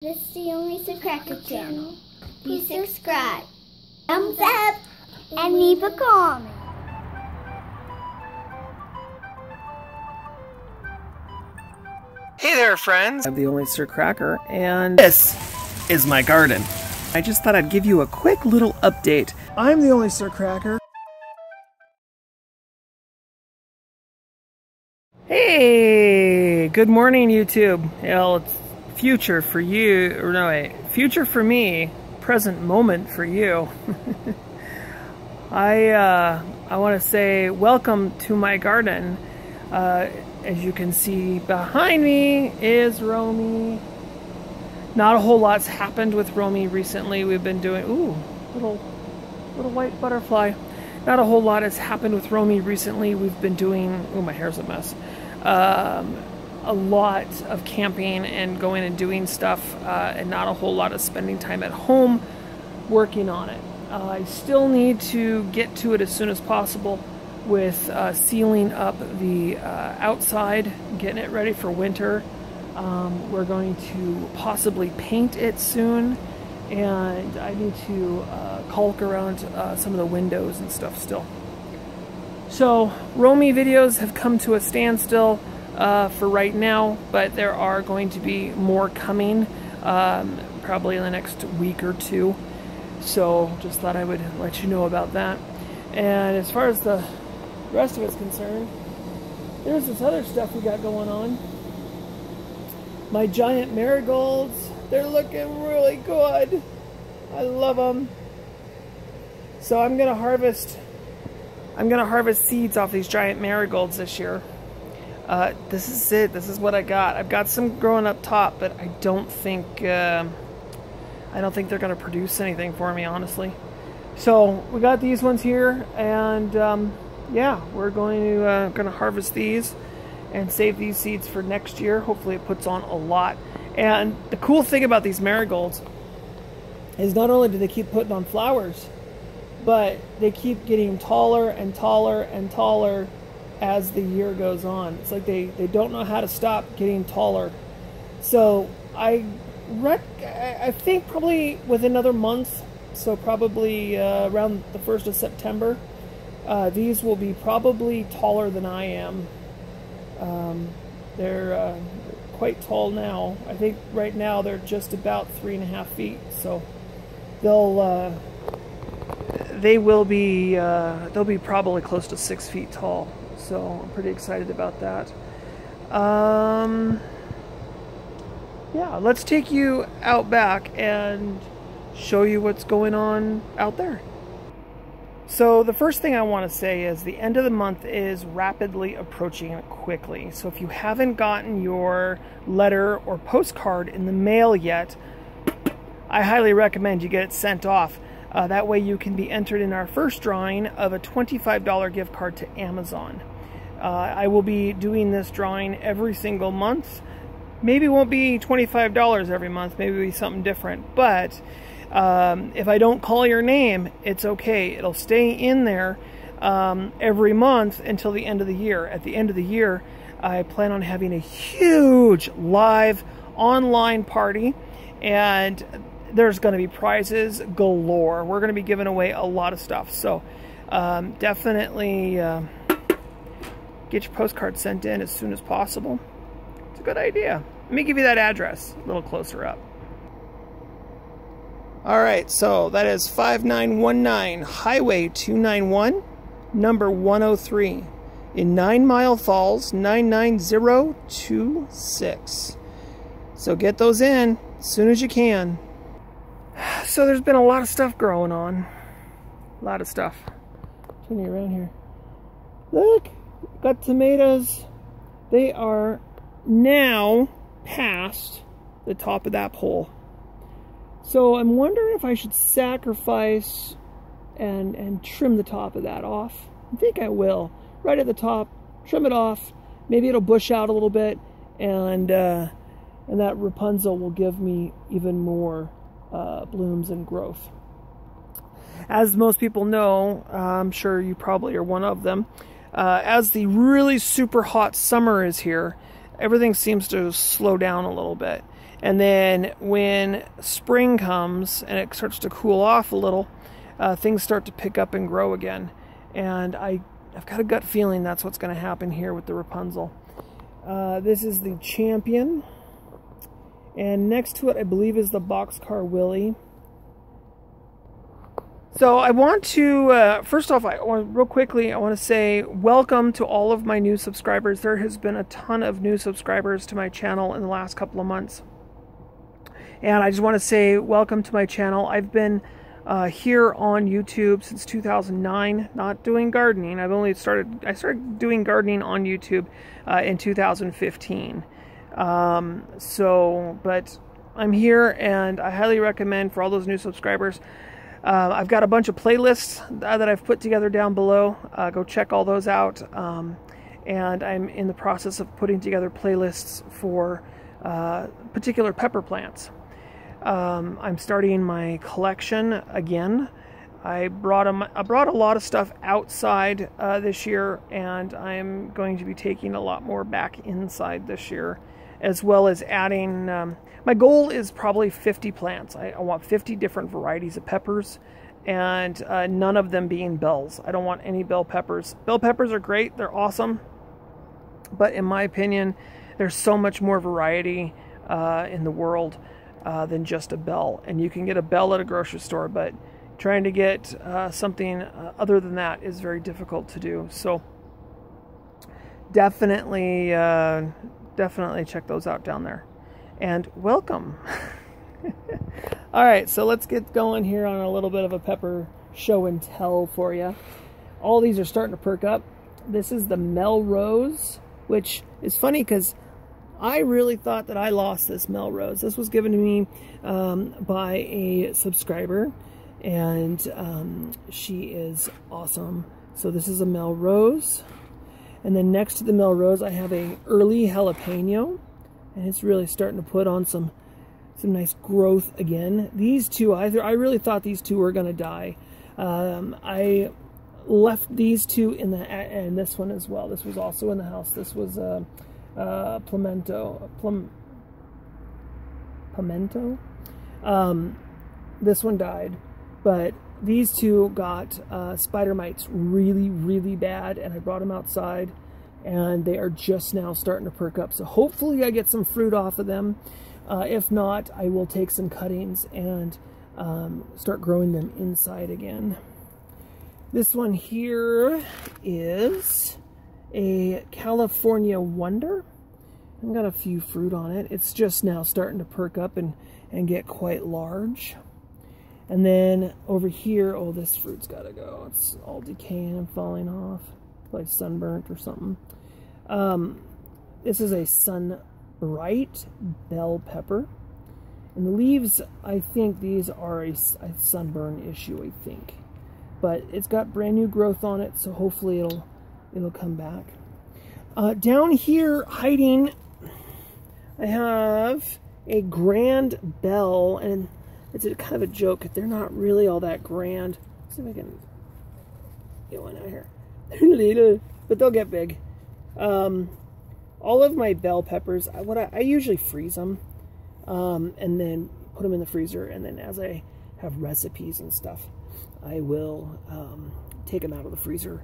This is the only SIRCRACKER channel. Please subscribe, thumbs up, and leave a comment. Hey there, friends! I'm the only SIRCRACKER, and this is my garden. I just thought I'd give you a quick little update. I'm the only SIRCRACKER. Hey! Good morning, YouTube. Well, it's future for you, or no, wait, future for me, present moment for you. I want to say welcome to my garden. As you can see behind me is Romy. Not a whole lot's happened with Romy recently. We've been doing, ooh, little white butterfly. Not a whole lot has happened with Romy recently. We've been doing, oh, my hair's a mess. A lot of camping and going and doing stuff, and not a whole lot of spending time at home working on it. I still need to get to it as soon as possible with sealing up the outside, getting it ready for winter. We're going to possibly paint it soon, and I need to caulk around some of the windows and stuff still. So Romy videos have come to a standstill for right now, but there are going to be more coming probably in the next week or two. So just thought I would let you know about that. And as far as the rest of it's concerned, there's this other stuff we got going on. My giant marigolds, they're looking really good. I love them. So I'm gonna harvest seeds off these giant marigolds this year. This is it. This is what I got. I've got some growing up top, but I don't think they're gonna produce anything for me, honestly. So we got these ones here, and yeah, we're gonna harvest these and save these seeds for next year. Hopefully it puts on a lot. And the cool thing about these marigolds is not only do they keep putting on flowers, but they keep getting taller and taller and taller as the year goes on. It's like they don't know how to stop getting taller. So I think probably within another month, so probably around the 1st of September, these will be probably taller than I am. They're quite tall now. I think right now they're just about 3.5 feet. So they'll be probably close to 6 feet tall. So I'm pretty excited about that. Yeah, let's take you out back and show you what's going on out there. So the first thing I want to say is the end of the month is rapidly approaching quickly. So if you haven't gotten your letter or postcard in the mail yet, I highly recommend you get it sent off. That way you can be entered in our first drawing of a $25 gift card to Amazon. I will be doing this drawing every single month. Maybe it won't be $25 every month, maybe it'll be something different. But if I don't call your name, it's okay. It'll stay in there every month until the end of the year. At the end of the year, I plan on having a huge live online party, and there's going to be prizes galore. We're going to be giving away a lot of stuff. So definitely get your postcard sent in as soon as possible. It's a good idea. Let me give you that address a little closer up. Alright, so that is 5919 Highway 291, number 103, in 9 Mile Falls, 99026. So get those in as soon as you can. So there's been a lot of stuff growing on. A lot of stuff. Turn you around here. Look, got tomatoes. They are now past the top of that pole. So I'm wondering if I should sacrifice and trim the top of that off. I think I will. Right at the top, trim it off. Maybe it'll bush out a little bit, and that Rapunzel will give me even more blooms and growth. As most people know, I'm sure you probably are one of them, as the really super hot summer is here, everything seems to slow down a little bit. And then when spring comes and it starts to cool off a little, things start to pick up and grow again. And I've got a gut feeling that's what's going to happen here with the Rapunzel. This is the Champion. And next to it, I believe, is the Boxcar Willie. So I want to, first off, real quickly, I want to say welcome to all of my new subscribers. There has been a ton of new subscribers to my channel in the last couple of months. And I just want to say welcome to my channel. I've been here on YouTube since 2009, not doing gardening. I started doing gardening on YouTube in 2015. But I'm here, and I highly recommend for all those new subscribers. I've got a bunch of playlists that I've put together down below. Go check all those out. And I'm in the process of putting together playlists for particular pepper plants. I'm starting my collection again. I brought a lot of stuff outside this year, and I'm going to be taking a lot more back inside this year, as well as adding, my goal is probably 50 plants. I want 50 different varieties of peppers, and none of them being bells. I don't want any bell peppers. Bell peppers are great, they're awesome, but in my opinion, there's so much more variety in the world than just a bell. And you can get a bell at a grocery store, but trying to get something other than that is very difficult to do. So definitely check those out down there. And welcome. All right, so let's get going here on a little bit of a pepper show and tell for you. All these are starting to perk up. This is the Melrose, which is funny because I really thought that I lost this Melrose. This was given to me by a subscriber, and she is awesome. So this is a Melrose. And then next to the Melrose, I have a early jalapeno, and it's really starting to put on some nice growth again. These two, I really thought these two were going to die. I left these two in the, and this one as well. This was also in the house. This was pimento. This one died, but these two got spider mites really, really bad, and I brought them outside, and they are just now starting to perk up. So hopefully I get some fruit off of them. If not, I will take some cuttings and start growing them inside again. This one here is a California Wonder. I've got a few fruit on it. It's just now starting to perk up and get quite large. And then over here, oh, this fruit's got to go. It's all decaying and falling off, like sunburnt or something. This is a Sunbright bell pepper. And the leaves, I think these are a sunburn issue, I think. But it's got brand new growth on it, so hopefully it'll come back. Down here, hiding, I have a grand bell, and it's kind of a joke. They're not really all that grand. Let's see if I can get one out here. They're little, but they'll get big. All of my bell peppers, I usually freeze them, and then put them in the freezer, and then as I have recipes and stuff, I will take them out of the freezer.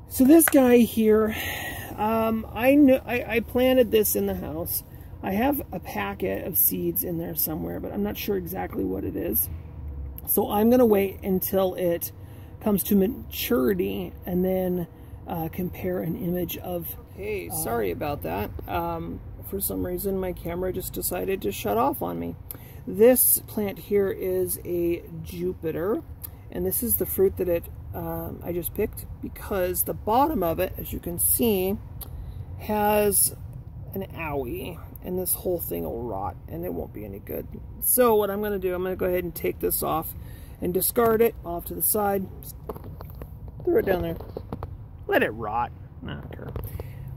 So this guy here, I planted this in the house. I have a packet of seeds in there somewhere, but I'm not sure exactly what it is. So I'm going to wait until it comes to maturity and then compare an image of... Hey, sorry about that. For some reason, my camera just decided to shut off on me. This plant here is a Jupiter, and this is the fruit that I just picked, because the bottom of it, as you can see, has an owie, and this whole thing will rot, and it won't be any good. So what I'm going to do, I'm going to go ahead and take this off and discard it off to the side. Just throw it down there. Let it rot. I don't care.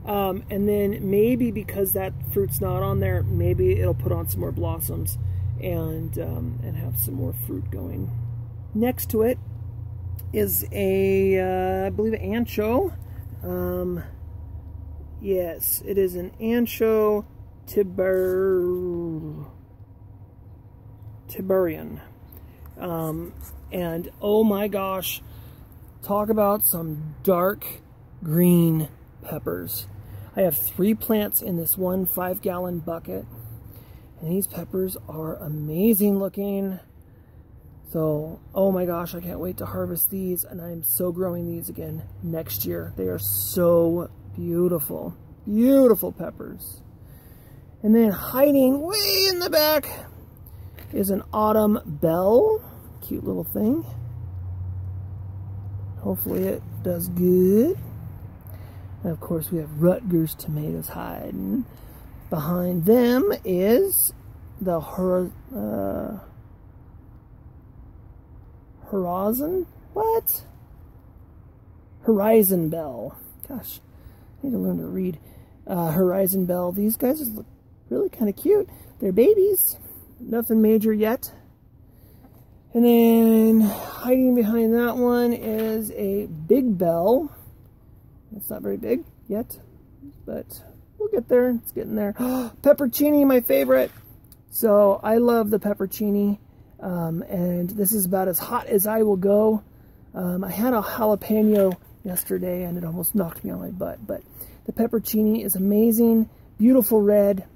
And then maybe because that fruit's not on there, maybe it'll put on some more blossoms and have some more fruit going. Next to it is I believe an ancho. Yes, it is an ancho Tiberian. And oh my gosh, talk about some dark green peppers. I have 3 plants in this one 5-gallon bucket, and these peppers are amazing looking. So, oh my gosh, I can't wait to harvest these, and I'm so growing these again next year. They are so beautiful. Beautiful peppers. And then hiding way in the back is an autumn bell. Cute little thing. Hopefully it does good. And of course we have Rutgers tomatoes hiding. Behind them is the Horizon bell. Gosh, I need to learn to read. Horizon bell. These guys just look really kind of cute. They're babies. Nothing major yet. And then hiding behind that one is a big bell. It's not very big yet, but we'll get there. It's getting there. Peppercini, my favorite. So I love the peppercini. And this is about as hot as I will go. I had a jalapeno yesterday and it almost knocked me on my butt, but the peppercini is amazing, beautiful red,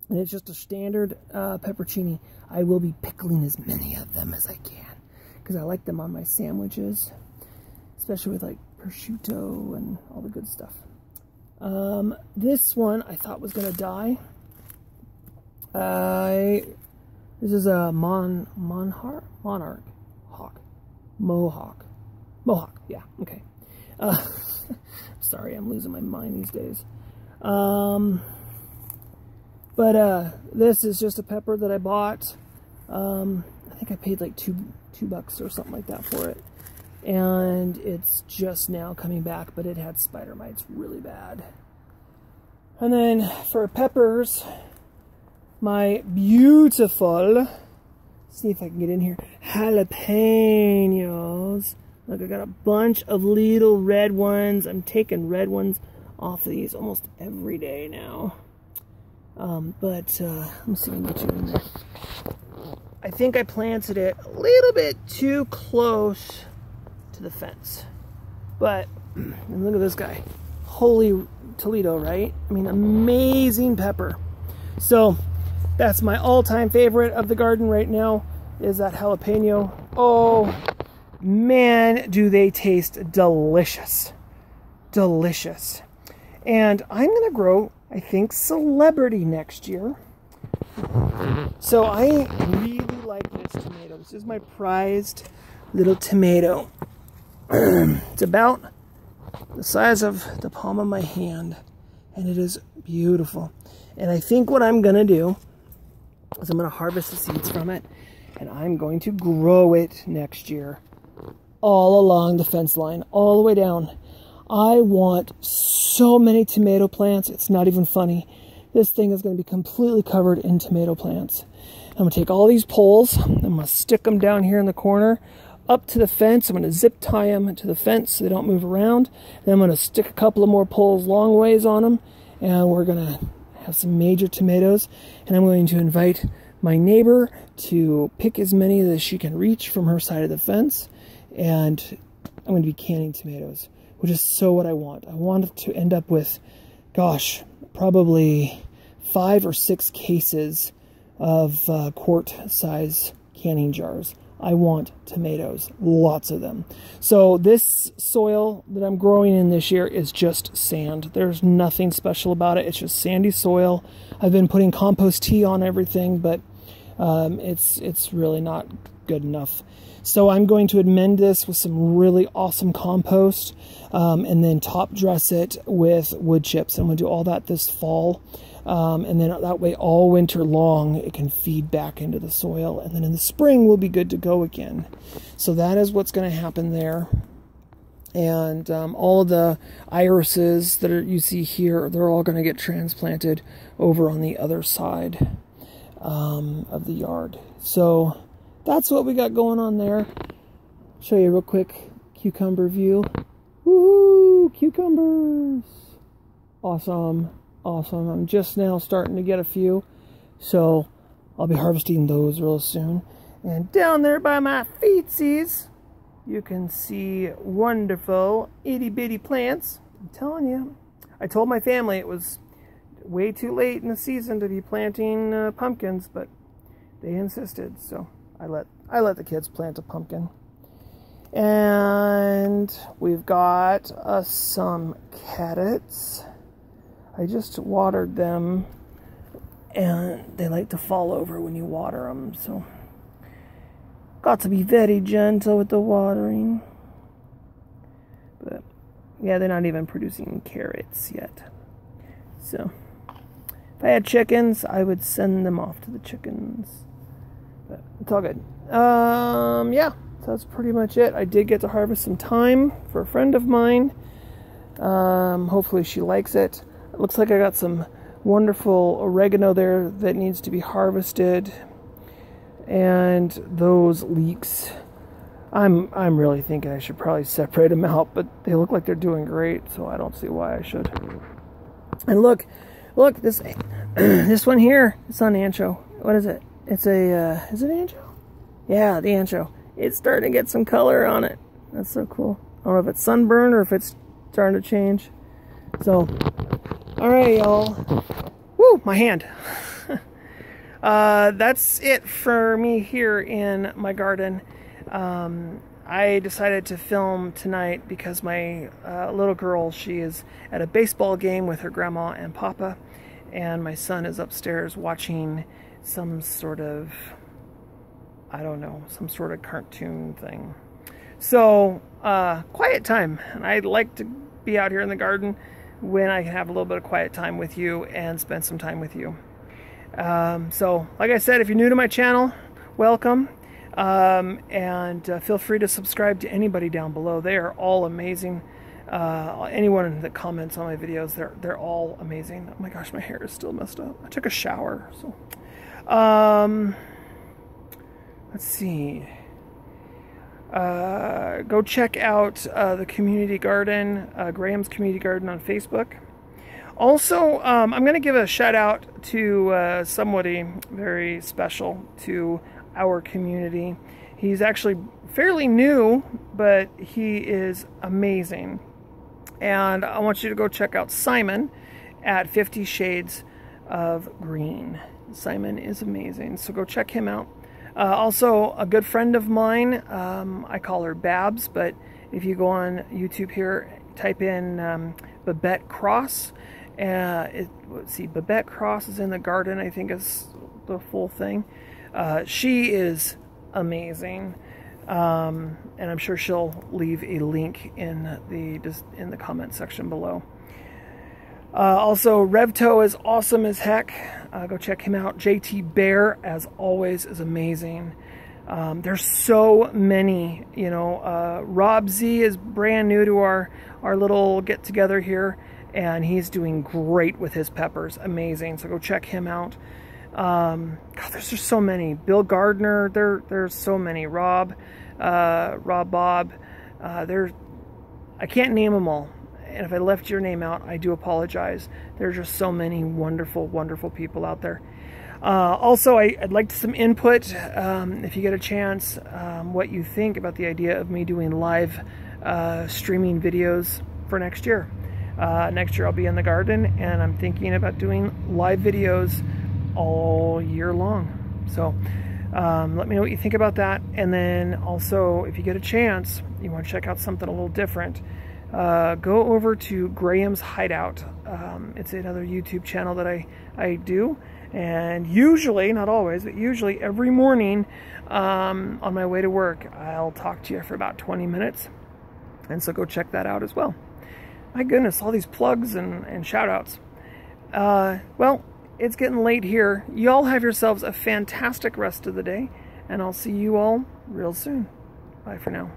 and it's just a standard peppercini. I will be pickling as many of them as I can because I like them on my sandwiches, especially with like prosciutto and all the good stuff. This one I thought was going to die. This is a Mohawk, yeah, okay. Sorry, I'm losing my mind these days. This is just a pepper that I bought. I think I paid like $2 or something like that for it. And it's just now coming back, but it had spider mites really bad. And then for peppers, my beautiful, see if I can get in here, jalapenos. Look, I got a bunch of little red ones. I'm taking red ones off of these almost every day now. Let me see if I can get you in there. I think I planted it a little bit too close to the fence. But, and look at this guy. Holy Toledo, right? I mean, amazing pepper. So, that's my all-time favorite of the garden right now, is that jalapeno. Oh, man, do they taste delicious. Delicious. And I'm going to grow, I think, celebrity next year. So I really like this tomato. This is my prized little tomato. It's about the size of the palm of my hand. And it is beautiful. And I think what I'm going to do is I'm going to harvest the seeds from it. And I'm going to grow it next year. All along the fence line. All the way down. I want so many tomato plants. It's not even funny. This thing is going to be completely covered in tomato plants. I'm going to take all these poles. I'm going to stick them down here in the corner up to the fence. I'm going to zip tie them to the fence so they don't move around. Then I'm going to stick a couple of more poles long ways on them. And we're going to have some major tomatoes. And I'm going to invite my neighbor to pick as many as she can reach from her side of the fence. And I'm going to be canning tomatoes, which is so what I want. I want to end up with, gosh, probably 5 or 6 cases of quart-size canning jars. I want tomatoes, lots of them. So this soil that I'm growing in this year is just sand. There's nothing special about it. It's just sandy soil. I've been putting compost tea on everything, but it's really not good enough. So I'm going to amend this with some really awesome compost and then top dress it with wood chips. I'm going to do all that this fall. And then that way all winter long it can feed back into the soil. And then in the spring we'll be good to go again. So that is what's going to happen there. And all of the irises that you see here, they're all going to get transplanted over on the other side of the yard. So that's what we got going on there. Show you a real quick cucumber view. Woohoo! Cucumbers! Awesome. awesome. I'm just now starting to get a few, so I'll be harvesting those real soon. And down there by my feetsies, you can see wonderful itty-bitty plants. I'm telling you, I told my family it was way too late in the season to be planting pumpkins, but they insisted, so I let the kids plant a pumpkin. And we've got some carrots. I just watered them, and they like to fall over when you water them, so got to be very gentle with the watering. But yeah, they're not even producing carrots yet. So if I had chickens, I would send them off to the chickens. But it's all good. Yeah, so that's pretty much it. I did get to harvest some thyme for a friend of mine. Hopefully she likes it. It looks like I got some wonderful oregano there that needs to be harvested. And those leeks, I'm really thinking I should probably separate them out, but they look like they're doing great, so I don't see why I should. And look, this this one here, it's on ancho. What is it? It's a, is it ancho? Yeah, the ancho. It's starting to get some color on it. That's so cool. I don't know if it's sunburn or if it's starting to change. So, all right, y'all. Woo, my hand. That's it for me here in my garden. I decided to film tonight because my little girl, she is at a baseball game with her grandma and papa, and my son is upstairs watching some sort of, I don't know, some sort of cartoon thing. So, quiet time. And I'd like to be out here in the garden when I can have a little bit of quiet time with you and spend some time with you. So, like I said, if you're new to my channel, welcome. And feel free to subscribe to anybody down below. They are all amazing. Anyone that comments on my videos, they're all amazing. Oh my gosh, my hair is still messed up. I took a shower, so. Let's see. Go check out the community garden, Graham's Community Garden on Facebook. Also, I'm going to give a shout out to somebody very special to our community. He's actually fairly new, but he is amazing. And I want you to go check out Simon at 50 Shades of Green. Simon is amazing, so go check him out. Also, a good friend of mine, I call her Babs, but if you go on YouTube here, type in Babette Cross. Let's see, Babette Cross is in the garden, I think is the full thing. She is amazing, and I'm sure she'll leave a link in the comment section below. Also, Revto is awesome as heck. Go check him out. JT Bear, as always, is amazing. There's so many, you know. Rob Z is brand new to our little get-together here, and he's doing great with his peppers. Amazing. So go check him out. God, there's just so many. Bill Gardner, there's so many. Rob Bob. I can't name them all. And if I left your name out, I do apologize. There's just so many wonderful, wonderful people out there. Also, I'd like some input, if you get a chance, what you think about the idea of me doing live streaming videos for next year. Next year I'll be in the garden, and I'm thinking about doing live videos all year long. So let me know what you think about that. And then also, if you get a chance, you want to check out something a little different, go over to Grahams Hideout. It's another YouTube channel that I do, and usually, not always, but usually every morning on my way to work, I'll talk to you for about 20 minutes, and so go check that out as well. My goodness, all these plugs and shout outs. Well, it's getting late here. Y'all have yourselves a fantastic rest of the day, and I'll see you all real soon. Bye for now.